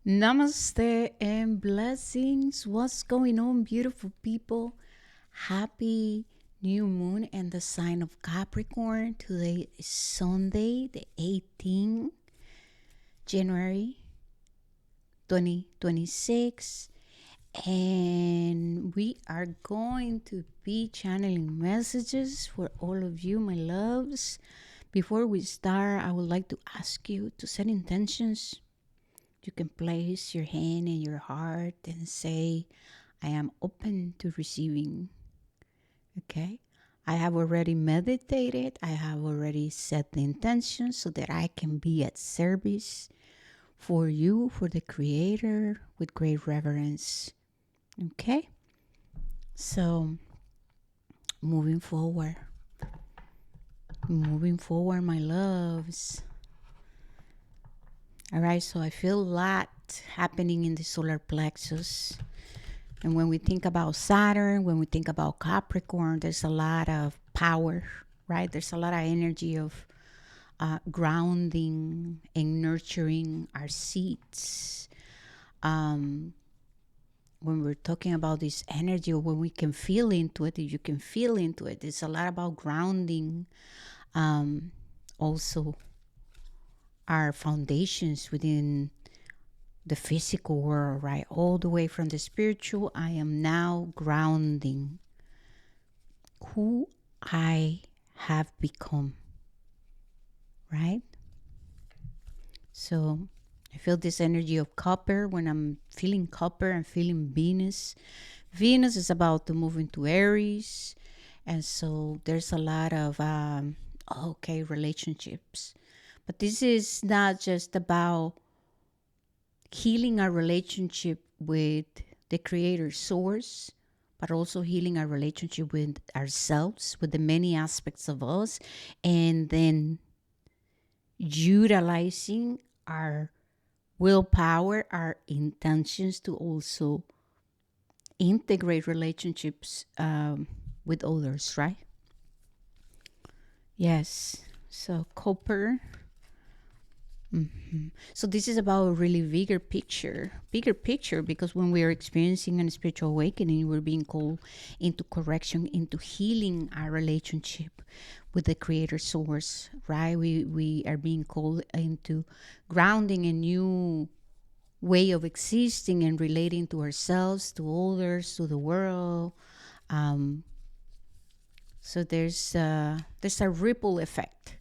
Namaste and blessings. What's going on, beautiful people? Happy new moon and the sign of Capricorn. Today is Sunday, the 18th January 2026. And we are going to be channeling messages for all of you, my loves. Before we start, I would like to ask you to set intentions. You can place your hand in your heart and say, I am open to receiving. Okay? I have already meditated. I have already set the intention so that I can be at service for you, for the Creator, with great reverence. Okay? So, moving forward. Moving forward, my loves. All right, so I feel a lot happening in the solar plexus. And when we think about Saturn, when we think about Capricorn, there's a lot of power, right? There's a lot of energy of grounding and nurturing our seeds. When we're talking about this energy, or when we can feel into it, you can feel into it. It's a lot about grounding. Also, our foundations within the physical world, right? All the way from the spiritual, I am now grounding who I have become, right? So I feel this energy of copper. When I'm feeling copper, I'm feeling Venus. Venus is about to move into Aries. And so there's a lot of, relationships. But this is not just about healing our relationship with the Creator Source, but also healing our relationship with ourselves, with the many aspects of us, and then utilizing our willpower, our intentions to also integrate relationships with others, right? Yes. So, copper. So this is about a really bigger picture, because when we are experiencing a spiritual awakening, we're being called into correction, into healing our relationship with the Creator Source, right? We are being called into grounding a new way of existing and relating to ourselves, to others, to the world. So there's a ripple effect,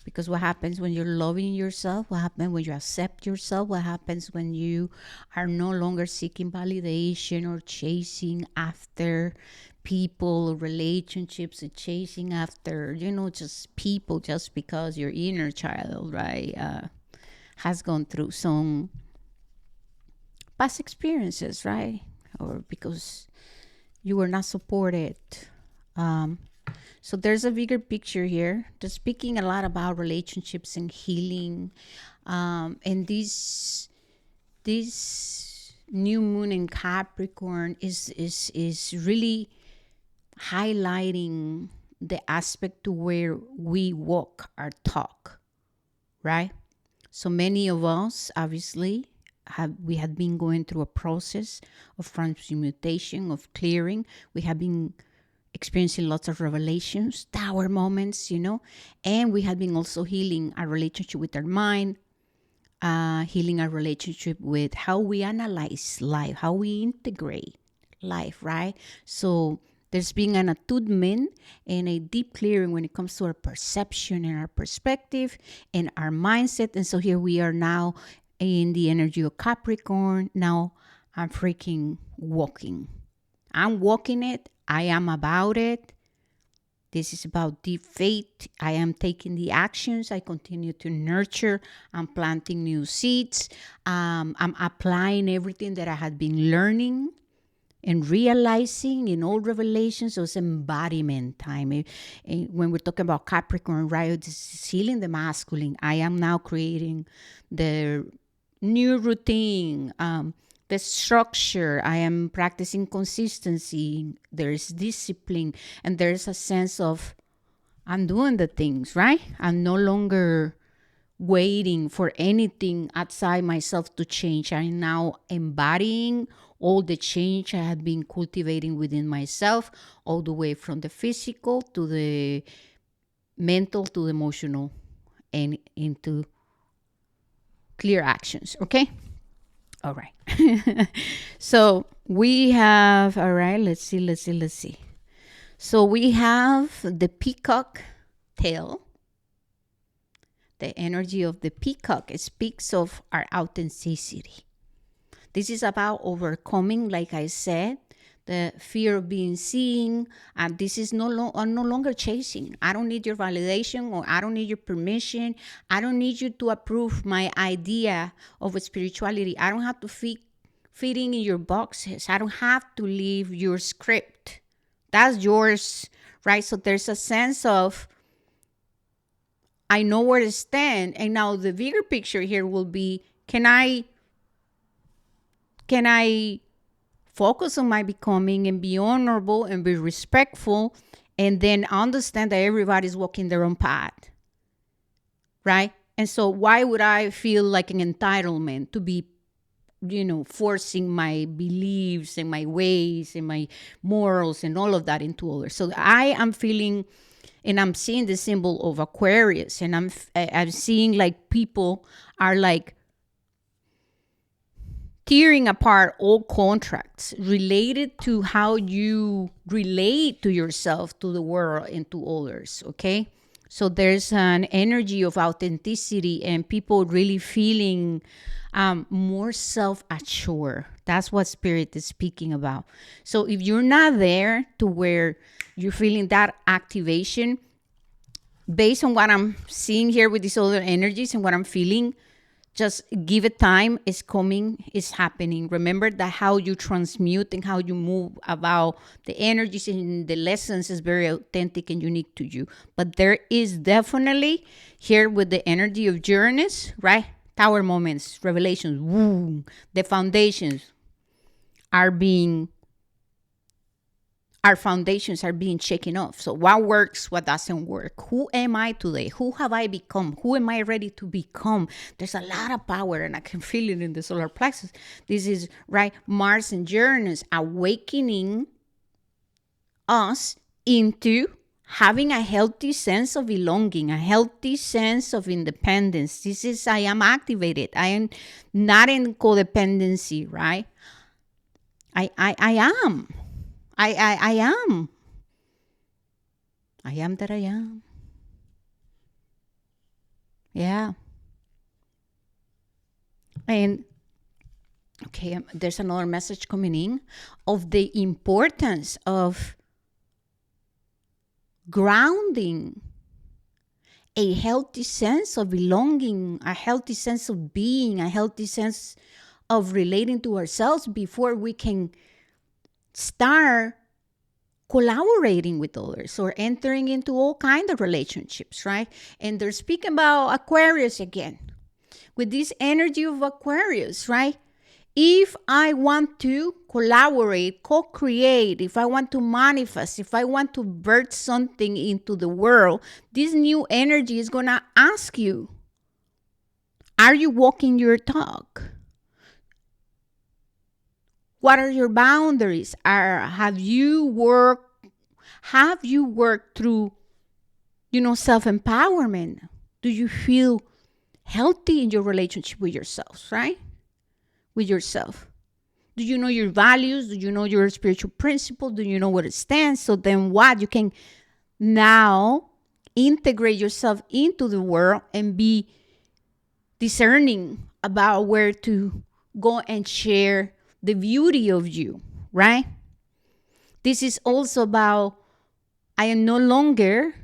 because what happens when you're loving yourself, what happens when you accept yourself, what happens when you are no longer seeking validation or chasing after people or relationships, or chasing after just people, just because your inner child, right, has gone through some past experiences, right, or because you were not supported. So there's a bigger picture here. They're speaking a lot about relationships and healing. And this new moon in Capricorn is really highlighting the aspect to where we walk our talk, right? So many of us obviously have been going through a process of transmutation, of clearing. We have been experiencing lots of revelations, tower moments, and we have been also healing our relationship with our mind, healing our relationship with how we analyze life, how we integrate life, right? So there's been an attunement and a deep clearing when it comes to our perception and our perspective and our mindset. And so here we are now in the energy of Capricorn. Now I'm freaking walking. I'm walking it. I am about it. This is about deep faith. I am taking the actions. I continue to nurture. I'm planting new seeds. I'm applying everything that I had been learning and realizing in all revelations. So it's embodiment time. When we're talking about Capricorn, right, this is healing the masculine. I am now creating the new routine, the structure. I am practicing consistency. There's discipline, and there's a sense of I'm doing the things, right? I'm no longer waiting for anything outside myself to change. I'm now embodying all the change I have been cultivating within myself, all the way from the physical to the mental to the emotional and into clear actions. Okay. All right. So we have, all right, let's see. So we have the peacock tail. The energy of the peacock, it speaks of our authenticity. This is about overcoming, like I said, the fear of being seen. And this is I'm no longer chasing. I don't need your validation, or I don't need your permission. I don't need you to approve my idea of spirituality. I don't have to fit in your boxes. I don't have to leave your script. That's yours, right? So there's a sense of, I know where to stand. And now the bigger picture here will be, can I focus on my becoming and be honorable and be respectful, and then understand that everybody's walking their own path, right? And so why would I feel like an entitlement to be, forcing my beliefs and my ways and my morals and all of that into others? So I am feeling, and I'm seeing the symbol of Aquarius, and I'm seeing like people are like tearing apart all contracts related to how you relate to yourself, to the world, and to others. Okay. So there's an energy of authenticity and people really feeling more self-assured. That's what Spirit is speaking about. So if you're not there to where you're feeling that activation, based on what I'm seeing here with these other energies and what I'm feeling, just give it time. It's coming, it's happening. Remember that how you transmute and how you move about the energies and the lessons is very authentic and unique to you. But there is definitely here with the energy of Uranus, right? Tower moments, revelations, woo, the foundations are being our foundations are being shaken off. So what works, what doesn't work? Who am I today? Who have I become? Who am I ready to become? There's a lot of power, and I can feel it in the solar plexus. This is, right, Mars and Uranus awakening us into having a healthy sense of belonging, a healthy sense of independence. This is, I am activated. I am not in codependency, right? I am. I am. I am that I am. Yeah. And okay, there's another message coming in of the importance of grounding a healthy sense of belonging, a healthy sense of being, a healthy sense of relating to ourselves before we can start collaborating with others or entering into all kinds of relationships, right? And they're speaking about Aquarius again, with this energy of Aquarius, right? If I want to collaborate, co-create, if I want to manifest, if I want to birth something into the world, this new energy is going to ask you, are you walking your talk? What are your boundaries? Have you worked through, self-empowerment? Do you feel healthy in your relationship with yourself, right? With yourself. Do you know your values? Do you know your spiritual principle? Do you know where it stands? So then what? You can now integrate yourself into the world and be discerning about where to go and share the beauty of you, right? This is also about, I am no longer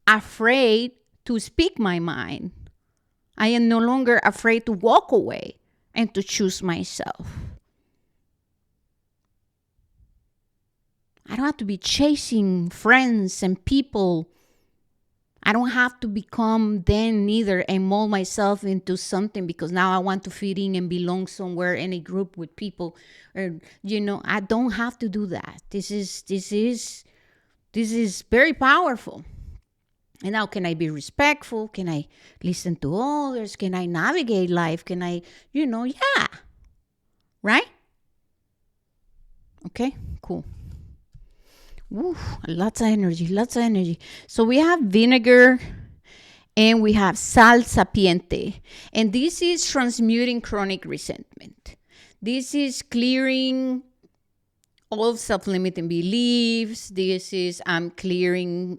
afraid to speak my mind. I am no longer afraid to walk away and to choose myself. I don't have to be chasing friends and people. I don't have to become them neither and mold myself into something because now I want to fit in and belong somewhere in a group with people. Or, I don't have to do that. This is very powerful. And now, can I be respectful? Can I listen to others? Can I navigate life? Can I, yeah, right? Okay, cool. Woo, lots of energy, lots of energy. So we have vinegar and we have sal sapiente. And this is transmuting chronic resentment. This is clearing all self-limiting beliefs. This is clearing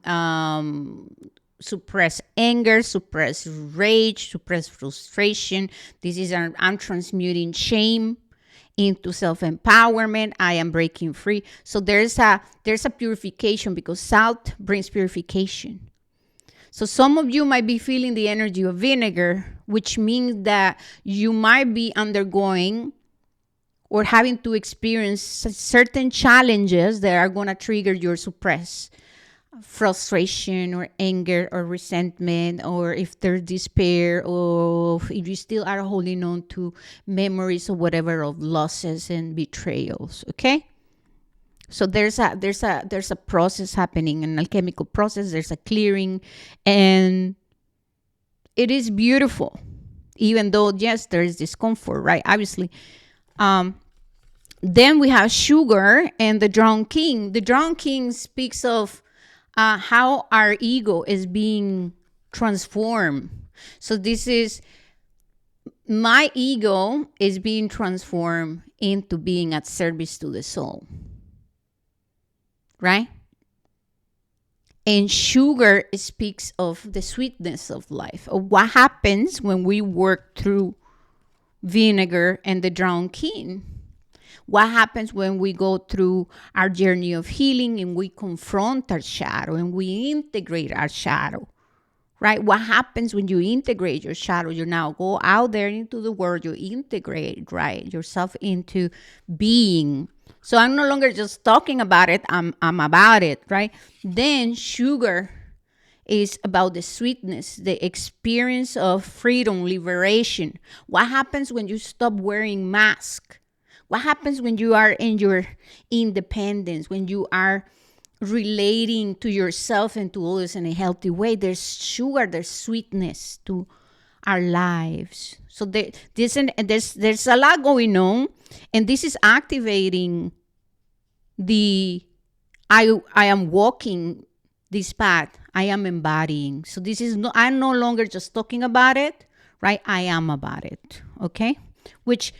suppress anger, suppress rage, suppress frustration. This is I'm transmuting shame into self-empowerment. I am breaking free. So there's a purification, because salt brings purification. So some of you might be feeling the energy of vinegar, which means that you might be undergoing or having to experience certain challenges that are going to trigger your suppress frustration or anger or resentment, or if there's despair, or if you still are holding on to memories or whatever of losses and betrayals. Okay, so there's a process happening, an alchemical process. There's a clearing, and it is beautiful, even though yes, there is discomfort, right? Obviously. Then we have sugar and the drowned king. The drowned king speaks of how our ego is being transformed. So this is my ego is being transformed into being at service to the soul, right? And sugar speaks of the sweetness of life, of what happens when we work through vinegar and the drowned king. What happens when we go through our journey of healing and we confront our shadow and we integrate our shadow, right? What happens when you integrate your shadow? You now go out there into the world, you integrate, right, yourself into being. So I'm no longer just talking about it, I'm about it, right? Then sugar is about the sweetness, the experience of freedom, liberation. What happens when you stop wearing masks? What happens when you are in your independence, when you are relating to yourself and to others in a healthy way? There's sugar, there's sweetness to our lives. So there's a lot going on, and this is activating the I am walking this path. I am embodying. So this is I'm no longer just talking about it, right? I am about it. Okay, which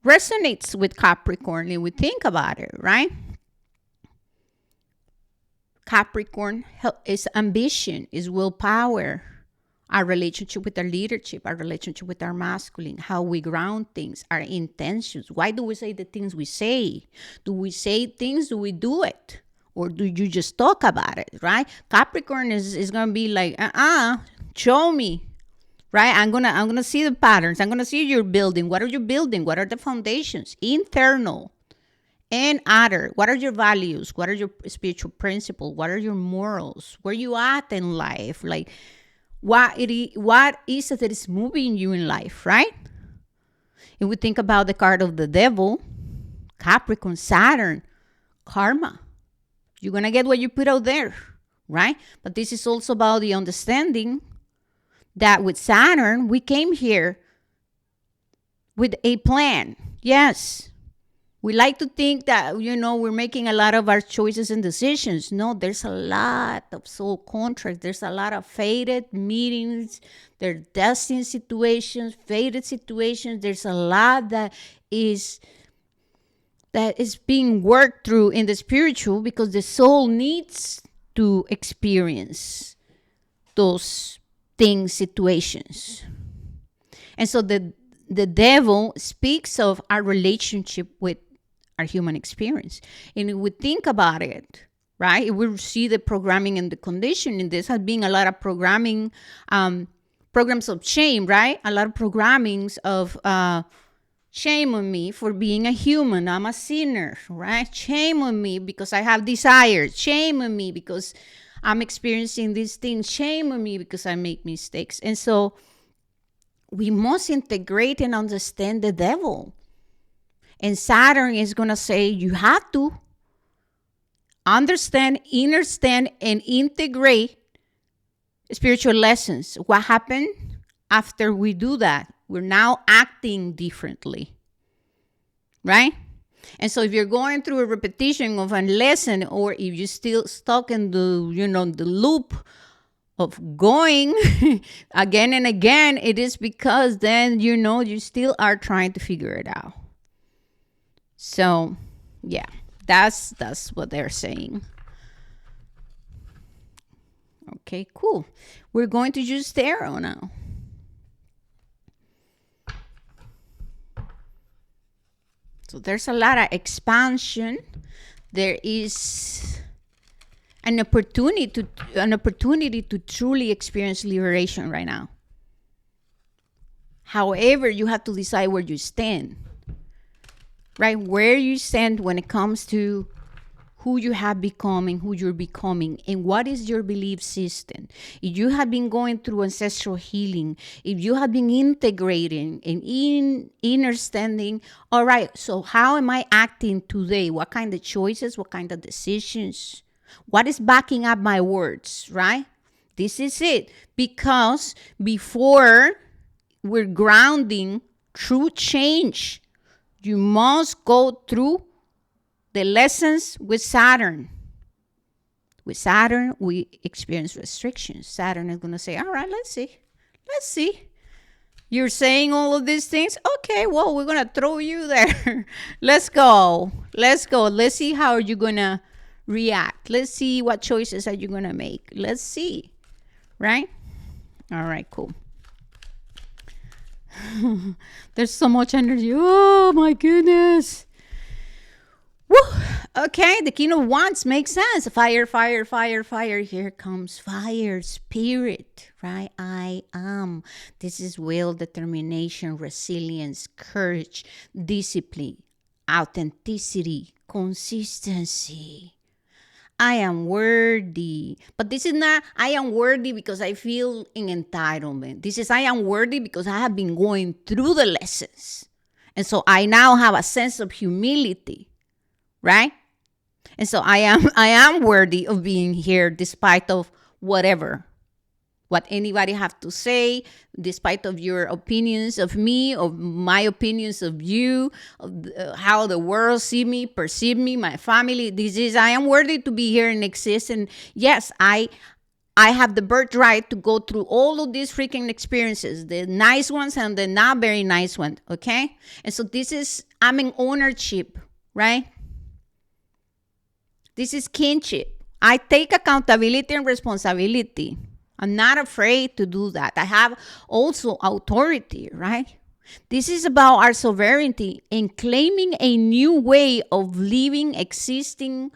resonates with Capricorn and we think about it, right? Capricorn is ambition, is willpower, our relationship with our leadership, our relationship with our masculine, how we ground things, our intentions. Why do we say the things we say? Do we say things? Do we do it? Or do you just talk about it, right? Capricorn is going to be like, show me. Right? I'm gonna see the patterns. I'm gonna see your building. What are you building? What are the foundations? Internal and outer. What are your values? What are your spiritual principles? What are your morals? Where you at in life? Like what is it that is moving you in life, right? If we think about the card of the devil, Capricorn, Saturn, karma. You're gonna get what you put out there, right? But this is also about the understanding that with Saturn, we came here with a plan. Yes. We like to think that, we're making a lot of our choices and decisions. No, there's a lot of soul contracts. There's a lot of fated meetings. There's destined situations, fated situations. There's a lot that is being worked through in the spiritual, because the soul needs to experience those things, situations. And so the devil speaks of our relationship with our human experience. And if we think about it, right, if we see the programming and the conditioning, this has been a lot of programming, programs of shame, right? A lot of programmings of shame on me for being a human. I'm a sinner, right? Shame on me because I have desires. Shame on me because I'm experiencing these things. Shame on me because I make mistakes. And so we must integrate and understand the devil. And Saturn is going to say you have to understand, and integrate spiritual lessons. What happened after we do that? We're now acting differently, right? And so if you're going through a repetition of a lesson, or if you're still stuck in the loop of going again and again, it is because then you still are trying to figure it out. So yeah, that's what they're saying. Okay, cool. We're going to use tarot now. So there's a lot of expansion. There is an opportunity to truly experience liberation right now. However, you have to decide where you stand. Right? Where you stand when it comes to who you have become and who you're becoming, and what is your belief system. If you have been going through ancestral healing, if you have been integrating and understanding, all right, so how am I acting today? What kind of choices, what kind of decisions? What is backing up my words, right? This is it. Because before we're grounding true change, you must go through the lessons with Saturn. With Saturn, we experience restrictions. Saturn is going to say, all right, let's see. You're saying all of these things? Okay, well, we're going to throw you there. Let's go. Let's see how you're going to react. Let's see what choices are you going to make. Let's see. Right? All right, cool. There's so much energy. Oh, my goodness. Woo! Okay, the King of Wands makes sense. Fire, fire, fire, fire. Here comes fire, spirit, right? I am. This is will, determination, resilience, courage, discipline, authenticity, consistency. I am worthy. But this is not, I am worthy because I feel in entitlement. This is, I am worthy because I have been going through the lessons. And so I now have a sense of humility. Right? And so I am worthy of being here despite of what anybody have to say, despite of your opinions of me, of my opinions of you, of how the world perceive me, my family. I am worthy to be here and exist. And yes, I have the birthright to go through all of these freaking experiences, the nice ones and the not very nice ones, okay? And so I'm in ownership, right? This is kinship. I take accountability and responsibility. I'm not afraid to do that. I have also authority, right? This is about our sovereignty and claiming a new way of living, existing,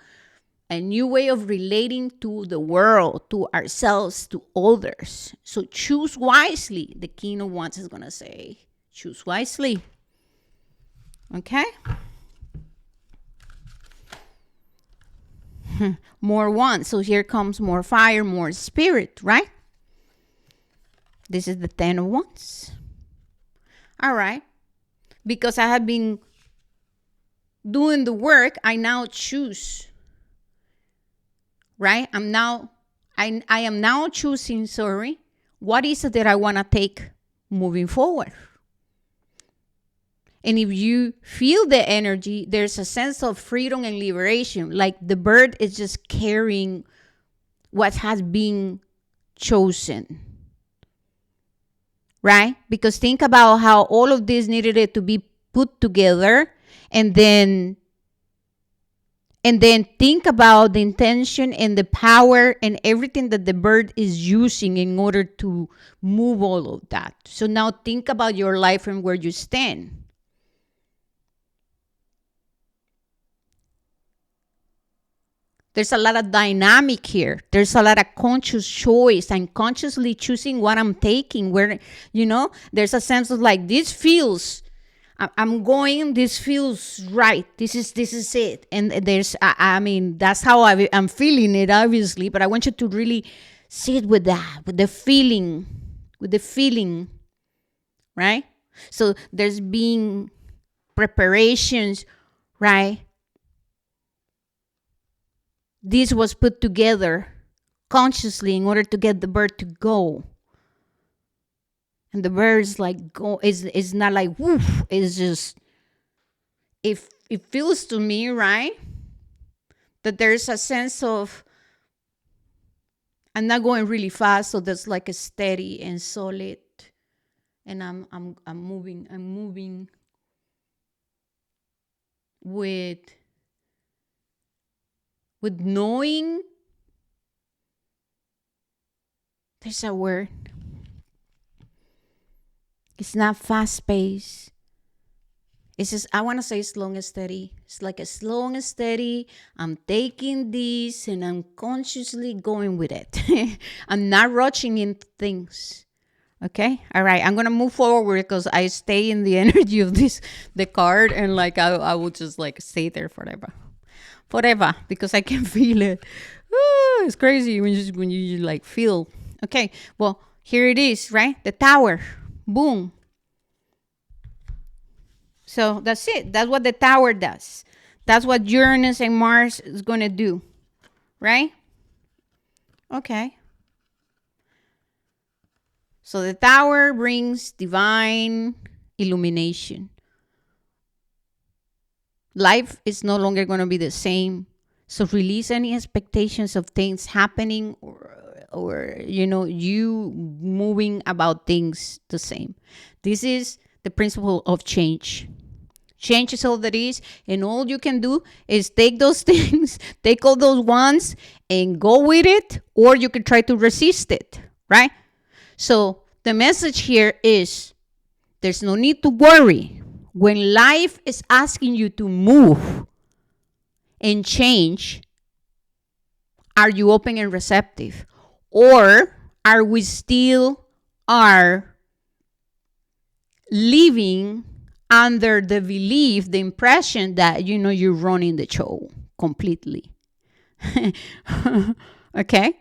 a new way of relating to the world, to ourselves, to others. So choose wisely, the King of Wands is going to say. Choose wisely. Okay? More wands. So here comes more fire, more spirit, right? This is the 10 of wands. All right. Because I have been doing the work, I now choose. Right? I am now choosing, what is it that I want to take moving forward? And if you feel the energy, there's a sense of freedom and liberation. Like the bird is just carrying what has been chosen. Right? Because think about how all of this needed it to be put together. And then think about the intention and the power and everything that the bird is using in order to move all of that. So now think about your life and where you stand. There's a lot of dynamic here. There's a lot of conscious choice. I'm consciously choosing what I'm taking. Where, there's a sense of like, this feels right. This is it. And that's how I'm feeling it, obviously. But I want you to really sit with that, with the feeling, right? So there's being preparations, right? This was put together consciously in order to get the bird to go. And the bird's like go is not like woof. It's just it feels to me, right? That there's a sense of I'm not going really fast, so there's like a steady and solid, and I'm moving with knowing. There's a word. It's not fast paced. It's just, I want to say slow and steady. It's like a slow and steady. I'm taking this and I'm consciously going with it. I'm not rushing into things. Okay. All right. I'm going to move forward because I stay in the energy of the card, and like, I will just like stay there forever because I can feel it. It's crazy when you like feel. Okay. Well, here it is, right? The Tower. Boom. So that's it. That's what the Tower does. That's what Uranus and Mars is going to do. Right? Okay. So the Tower brings divine illumination. Life is no longer going to be the same. So release any expectations of things happening or you moving about things the same. This is the principle of change. Change is all that is, and all you can do is take those things, take all those ones and go with it, or you can try to resist it, right? So the message here is there's no need to worry. When life is asking you to move and change, are you open and receptive? Or are we still living under the belief, the impression that, you're running the show completely? Okay?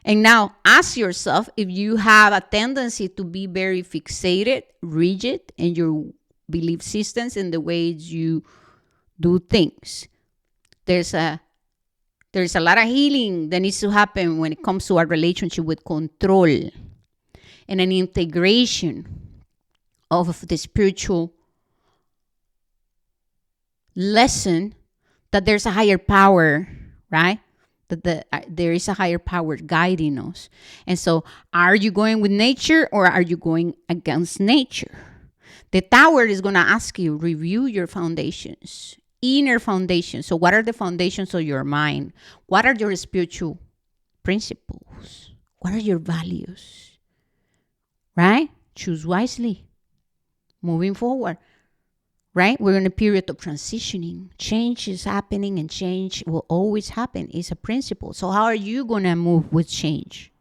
And now ask yourself if you have a tendency to be very fixated, rigid in your belief systems and the ways you do things. There's a lot of healing that needs to happen when it comes to our relationship with control and an integration of the spiritual lesson that there's a higher power, right? That there is a higher power guiding us. And so are you going with nature or are you going against nature? The Tower is going to ask you, review your foundations, inner foundations. So what are the foundations of your mind? What are your spiritual principles? What are your values? Right? Choose wisely. Moving forward. Right? We're in a period of transitioning. Change is happening and change will always happen. It's a principle. So how are you going to move with change?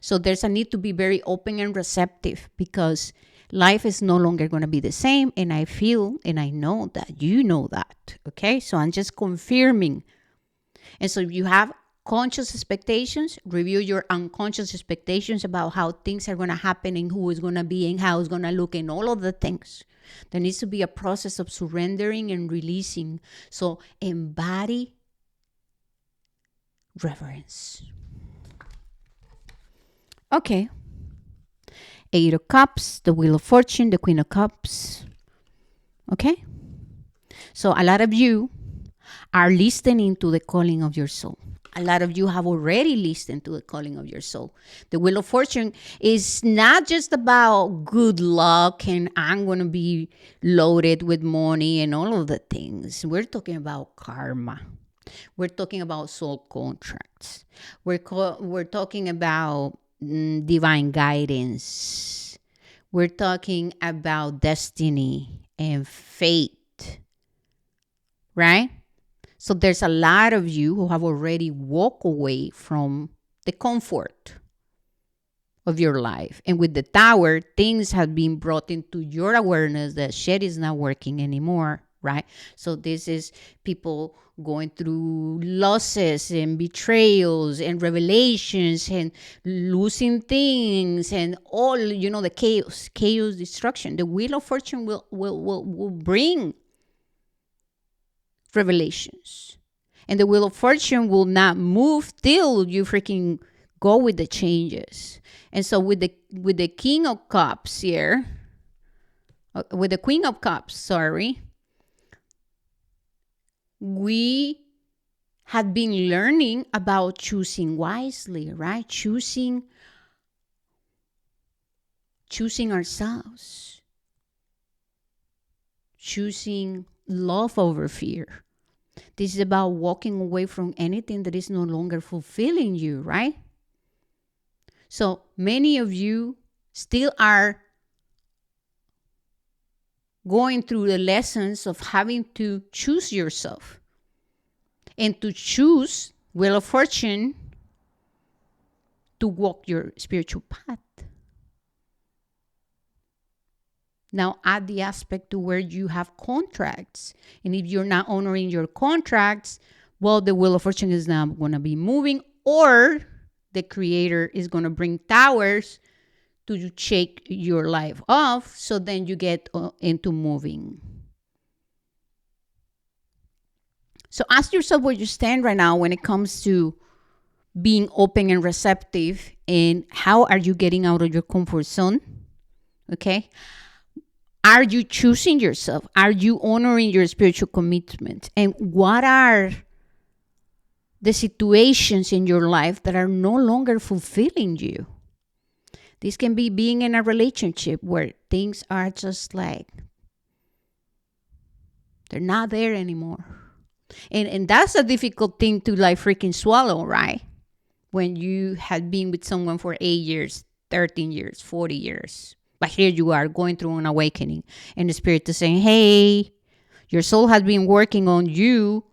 So there's a need to be very open and receptive because life is no longer going to be the same. And I feel and I know that you know that. Okay? So I'm just confirming. And so if you have conscious expectations, review your unconscious expectations about how things are going to happen and who is going to be and how it's going to look and all of the things. There needs to be a process of surrendering and releasing. So embody reverence. Okay. 8 of Cups, the Wheel of Fortune, the Queen of Cups. Okay? So a lot of you are listening to the calling of your soul. A lot of you have already listened to the calling of your soul. The Wheel of Fortune is not just about good luck and I'm going to be loaded with money and all of the things. We're talking about karma. We're talking about soul contracts. We're talking about divine guidance. We're talking about destiny and fate. Right? So there's a lot of you who have already walked away from the comfort of your life. And with the Tower, things have been brought into your awareness that shit is not working anymore, right? So this is people going through losses and betrayals and revelations and losing things and all, the chaos, destruction. The Wheel of Fortune will bring revelations And the wheel of fortune will not move till you freaking go with the changes. And so with the king of cups here, with the queen of cups, sorry, we had been learning about choosing wisely, right? Choosing ourselves, choosing love over fear. This is about walking away from anything that is no longer fulfilling you, right? So many of you still are going through the lessons of having to choose yourself and to choose Wheel of Fortune to walk your spiritual path. Now add the aspect to where you have contracts. And if you're not honoring your contracts, well, the Wheel of Fortune is not going to be moving, or the creator is going to bring towers to shake your life off, so then you get into moving. So ask yourself where you stand right now when it comes to being open and receptive, and how are you getting out of your comfort zone? Okay. Are you choosing yourself? Are you honoring your spiritual commitment? And what are the situations in your life that are no longer fulfilling you? This can be being in a relationship where things are just like, they're not there anymore. And that's a difficult thing to like freaking swallow, right? When you had been with someone for 8 years, 13 years, 40 years. But here you are going through an awakening, and the spirit is saying, hey, your soul has been working on you,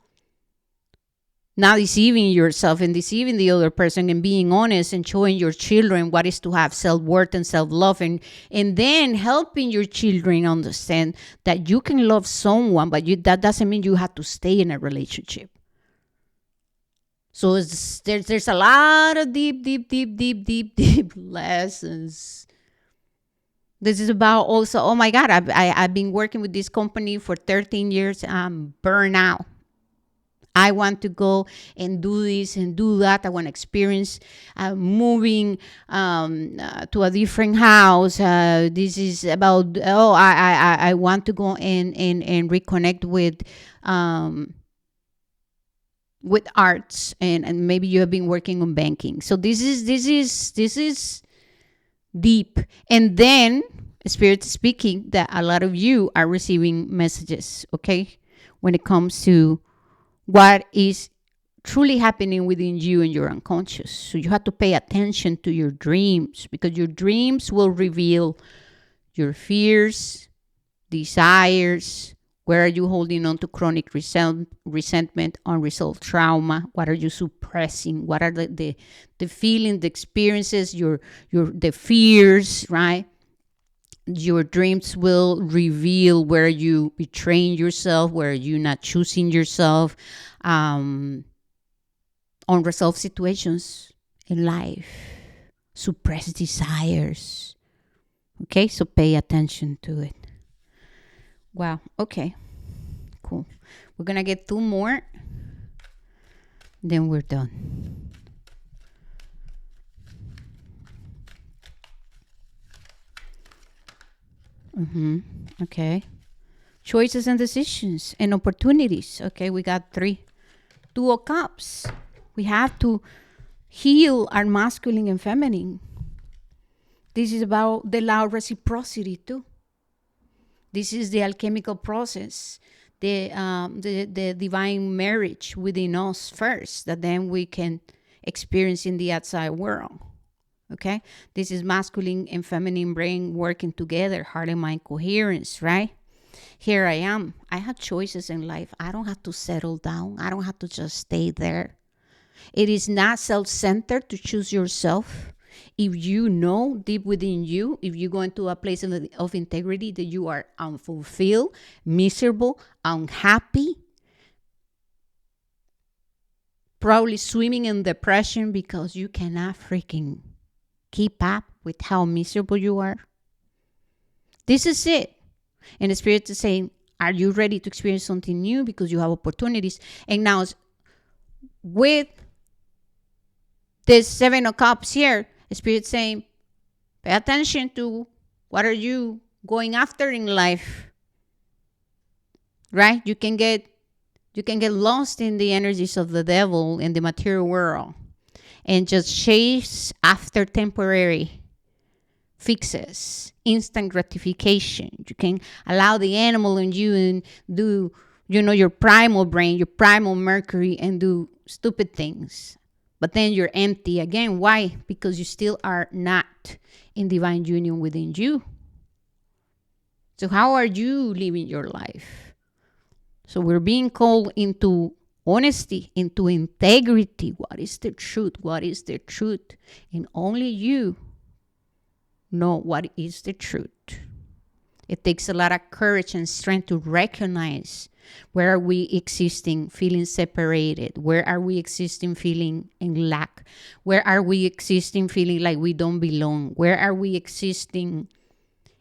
not deceiving yourself and deceiving the other person, and being honest and showing your children what is to have self-worth and self-love, and then helping your children understand that you can love someone, but that doesn't mean you have to stay in a relationship. So there's a lot of deep lessons. This is about also, oh my God, I've been working with this company for 13 years. I'm burnt out. I want to go and do this and do that. I want to experience moving to a different house. This is about, I want to go and reconnect with arts, and maybe you have been working on banking. So this is deep. And then spirit speaking that a lot of you are receiving messages, okay, when it comes to what is truly happening within you and your unconscious. So you have to pay attention to your dreams, because your dreams will reveal your fears, desires. Where are you holding on to chronic resentment, unresolved trauma? What are you suppressing? What are the feelings, the experiences, the fears, right? Your dreams will reveal where you betraying yourself, where you're not choosing yourself, unresolved situations in life, suppressed desires. Okay, so pay attention to it. Wow. Okay. Cool. We're going to get 2 more. Then we're done. Okay. Choices and decisions and opportunities. Okay, we got 3. 2 of Cups. We have to heal our masculine and feminine. This is about the law of reciprocity too. This is the alchemical process, the divine marriage within us first, that then we can experience in the outside world. Okay? This is masculine and feminine brain working together, heart and mind coherence, right? Here I am. I have choices in life. I don't have to settle down. I don't have to just stay there. It is not self-centered to choose yourself. If you know deep within you, if you go into a place of integrity that you are unfulfilled, miserable, unhappy, probably swimming in depression because you cannot freaking keep up with how miserable you are, this is it. And the spirit is saying, are you ready to experience something new? Because you have opportunities. And now with this Seven of Cups here, Spirit saying, pay attention to what are you going after in life, right? You can get lost in the energies of the devil in the material world and just chase after temporary fixes, instant gratification. You can allow the animal in you and do, your primal brain, your primal Mercury, and do stupid things. But then you're empty again. Why? Because you still are not in divine union within you. So how are you living your life? So we're being called into honesty, into integrity. What is the truth? What is the truth? And only you know what is the truth. It takes a lot of courage and strength to recognize where are we existing feeling separated, where are we existing feeling in lack, where are we existing feeling like we don't belong, where are we existing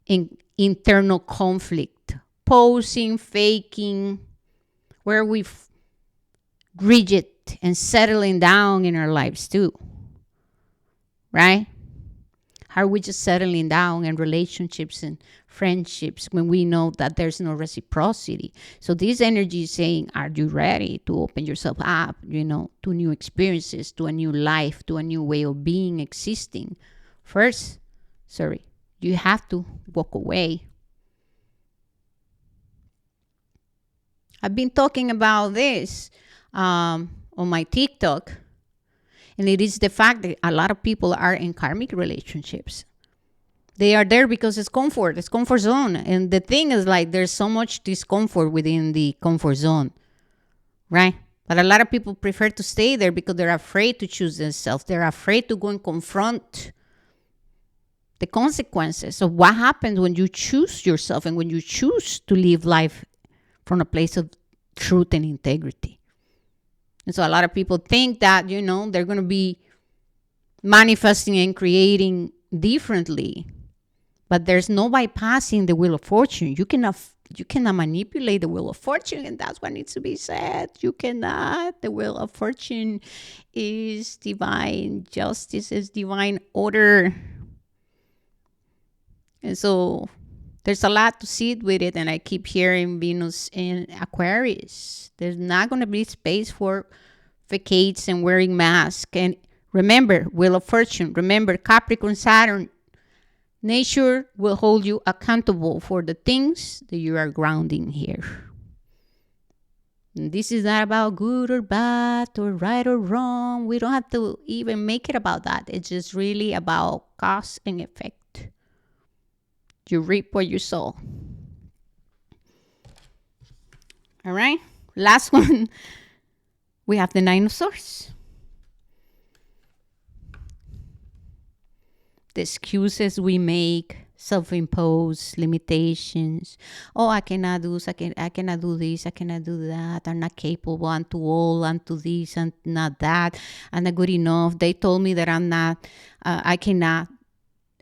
in internal conflict, posing, faking, where we rigid and settling down in our lives too, right? How are we just settling down in relationships and friendships when we know that there's no reciprocity? So this energy is saying, are you ready to open yourself up, to new experiences, to a new life, to a new way of being, existing? First, you have to walk away. I've been talking about this on my TikTok. And it is the fact that a lot of people are in karmic relationships. They are there because it's comfort zone. And the thing is, like, there's so much discomfort within the comfort zone, right? But a lot of people prefer to stay there because they're afraid to choose themselves. They're afraid to go and confront the consequences of what happens when you choose yourself and when you choose to live life from a place of truth and integrity. And so a lot of people think that, they're going to be manifesting and creating differently. But there's no bypassing the wheel of fortune. You cannot manipulate the wheel of fortune, and that's what needs to be said. You cannot. The wheel of fortune is divine. Justice is divine order. And so there's a lot to sit with it, and I keep hearing Venus in Aquarius. There's not going to be space for facades and wearing masks. And remember, Wheel of Fortune. Remember, Capricorn, Saturn. Nature will hold you accountable for the things that you are grounding here. And this is not about good or bad or right or wrong. We don't have to even make it about that. It's just really about cause and effect. You reap what you sow. All right. Last one. We have the Nine of Swords. The excuses we make, self-imposed limitations. Oh, I cannot do this. I cannot do this. I cannot do that. I'm not capable. I'm too old. I'm too this. I'm not that. I'm not good enough. They told me that I'm not. I cannot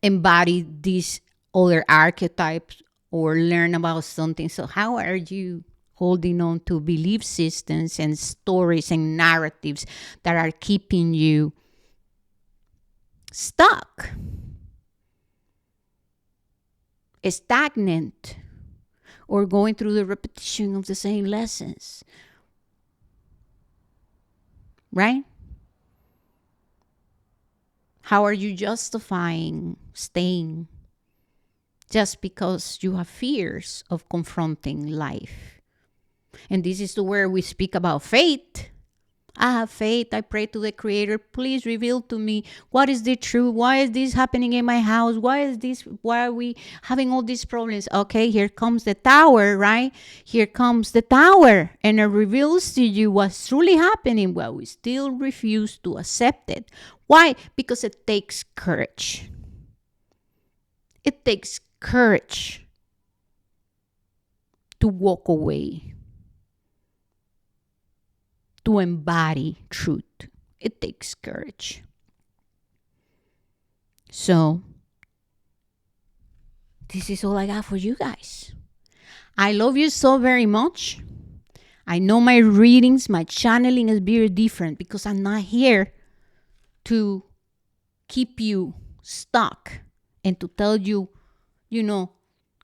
embody these other archetypes or learn about something. So how are you holding on to belief systems and stories and narratives that are keeping you stuck, stagnant, or going through the repetition of the same lessons? Right? How are you justifying staying just because you have fears of confronting life? And this is where we speak about faith. I have faith. I pray to the Creator. Please reveal to me what is the truth. Why is this happening in my house? Why are we having all these problems? Okay, here comes the tower, right? Here comes the tower. And it reveals to you what's truly happening, but we still refuse to accept it. Why? Because it takes courage. It takes courage to walk away, to embody truth. It takes courage. So, this is all I got for you guys. I love you so very much. I know my readings, my channeling is very different because I'm not here to keep you stuck and to tell you, you know,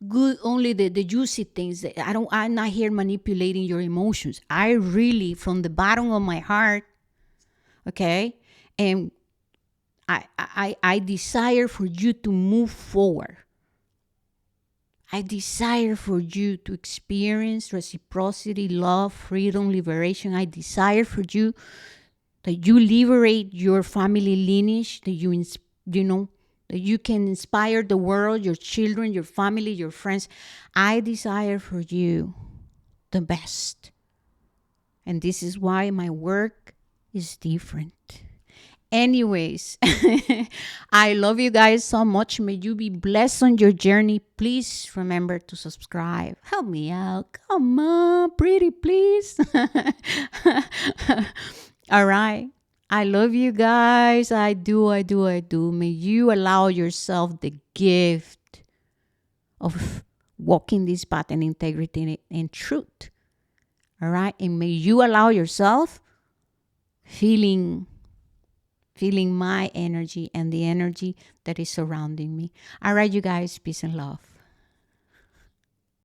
good only the juicy things. I'm not here manipulating your emotions. I really, from the bottom of my heart, okay, and I desire for you to move forward. I desire for you to experience reciprocity, love, freedom, liberation. I desire for you that you liberate your family lineage, that you know, that you can inspire the world, your children, your family, your friends. I desire for you the best. And this is why my work is different. Anyways, I love you guys so much. May you be blessed on your journey. Please remember to subscribe. Help me out. Come on, pretty please. All right. I love you guys. I do. May you allow yourself the gift of walking this path in integrity and truth. All right. And may you allow yourself feeling my energy and the energy that is surrounding me. All right, you guys. Peace and love.